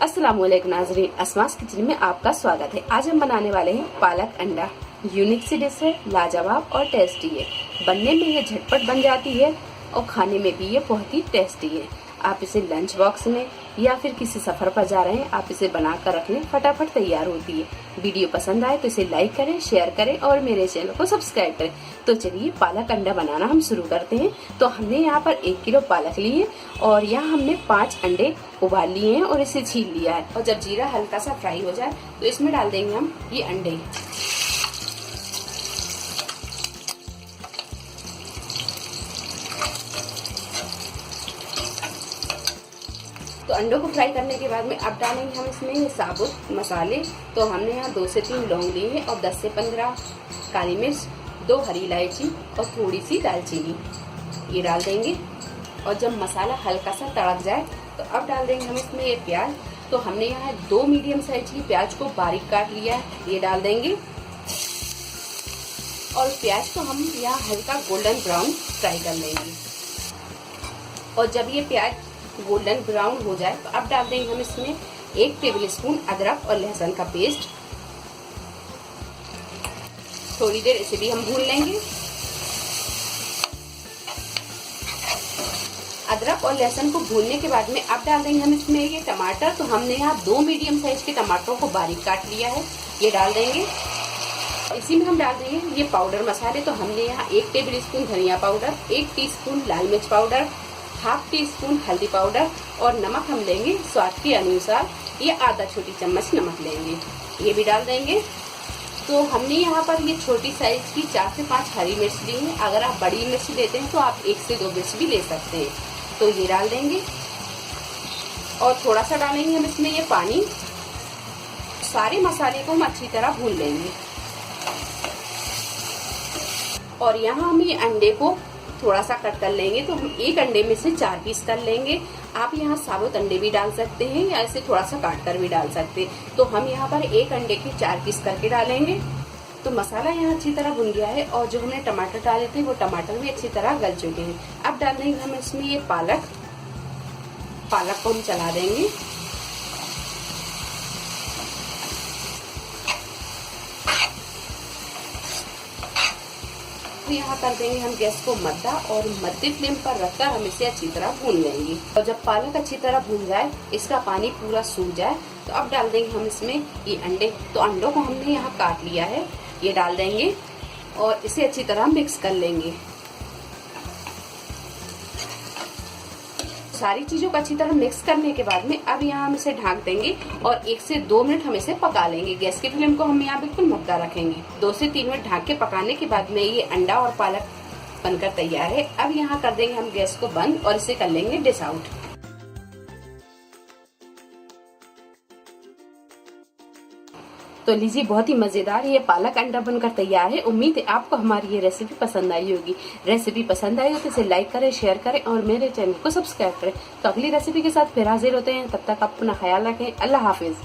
अस्सलामुअलैकुम नाज़रीन, अस्मास किचन में आपका स्वागत है। आज हम बनाने वाले हैं पालक अंडा। यूनिक सी डिश है, लाजवाब और टेस्टी है। बनने में ये झटपट बन जाती है और खाने में भी ये बहुत ही टेस्टी है। आप इसे लंच बॉक्स में या फिर किसी सफर पर जा रहे हैं, आप इसे बना कर रख लें, फटाफट तैयार होती है। वीडियो पसंद आए तो इसे लाइक करें, शेयर करें और मेरे चैनल को सब्सक्राइब करें। तो चलिए पालक अंडा बनाना हम शुरू करते हैं। तो हमने यहाँ पर 1 किलो पालक ली है और यहाँ हमने 5 अंडे उबाल लिए हैं और इसे छील लिया है। और जब जीरा हल्का सा फ्राई हो जाए तो इसमें डाल देंगे हम ये अंडे। तो अंडों को फ्राई करने के बाद में अब डालेंगे हम इसमें ये साबुत मसाले। तो हमने यहाँ 2 से 3 लौंग लिए हैं और 10 से 15 काली मिर्च, 2 हरी इलायची और थोड़ी सी दालचीनी, ये डाल देंगे। और जब मसाला हल्का सा तड़क जाए तो अब डाल देंगे हम इसमें ये प्याज। तो हमने यहाँ 2 मीडियम साइज की प्याज को बारीक काट लिया है, ये डाल देंगे। और प्याज को हम यहाँ हल्का गोल्डन ब्राउन फ्राई कर लेंगे। और जब ये प्याज गोल्डन ब्राउन हो जाए तो अब डाल देंगे हम इसमें 1 टेबल स्पून अदरक और लहसुन का पेस्ट। थोड़ी देर इसे भी हम भून लेंगे। अदरक और लहसुन को भूनने के बाद में अब डाल देंगे हम इसमें ये टमाटर। तो हमने यहाँ 2 मीडियम साइज के टमाटरों को बारीक काट लिया है, ये डाल देंगे। इसी में हम डाल देंगे ये पाउडर मसाले। तो हमने यहाँ 1 टेबल स्पून धनिया पाउडर, 1 टीस्पून लाल मिर्च पाउडर, हाफ टी स्पून हल्दी पाउडर और नमक हम लेंगे स्वाद के अनुसार, ये आधा छोटी चम्मच नमक लेंगे, ये भी डाल देंगे। तो हमने यहाँ पर ये छोटी साइज की 4 से 5 हरी मिर्च ली है। अगर आप बड़ी मिर्च लेते हैं तो आप 1 से 2 मिर्च भी ले सकते हैं। तो ये डाल देंगे और थोड़ा सा डालेंगे हम इसमें ये पानी। सारे मसाले को हम अच्छी तरह भून लेंगे। और यहाँ हम ये अंडे को थोड़ा सा कट कर लेंगे। तो हम 1 अंडे में से 4 पीस कर लेंगे। आप यहाँ साबुत अंडे भी डाल सकते हैं या इसे थोड़ा सा काट कर भी डाल सकते हैं। तो हम यहाँ पर 1 अंडे के 4 पीस करके डालेंगे। तो मसाला यहाँ अच्छी तरह भुन गया है और जो हमने टमाटर डाले थे वो टमाटर भी अच्छी तरह गल चुके हैं। अब डाल देंगे हम इसमें ये पालक को हम चला देंगे। यहाँ कर देंगे हम गैस को मद्दा और मध्य फ्लेम पर रखकर हम इसे अच्छी तरह भून लेंगे। और जब पालक अच्छी तरह भून जाए, इसका पानी पूरा सूख जाए, तो अब डाल देंगे हम इसमें ये अंडे। तो अंडों को हमने यहाँ काट लिया है, ये डाल देंगे और इसे अच्छी तरह मिक्स कर लेंगे। सारी चीजों को अच्छी तरह मिक्स करने के बाद में अब यहाँ हम इसे ढक देंगे और 1 से 2 मिनट हम इसे पका लेंगे। गैस की फ्लेम को हम यहाँ बिल्कुल मद्दा रखेंगे। 2 से 3 मिनट ढक के पकाने के बाद में ये अंडा और पालक बनकर तैयार है। अब यहाँ कर देंगे हम गैस को बंद और इसे कर लेंगे डिश आउट। तो लीजिए, बहुत ही मजेदार ये पालक अंडा बनकर तैयार है। उम्मीद है आपको हमारी ये रेसिपी पसंद आई होगी। रेसिपी पसंद आई हो तो इसे लाइक करें, शेयर करें और मेरे चैनल को सब्सक्राइब करें। तो अगली रेसिपी के साथ फिर हाजिर होते हैं। तब तक आप अपना ख्याल रखें। अल्लाह हाफिज।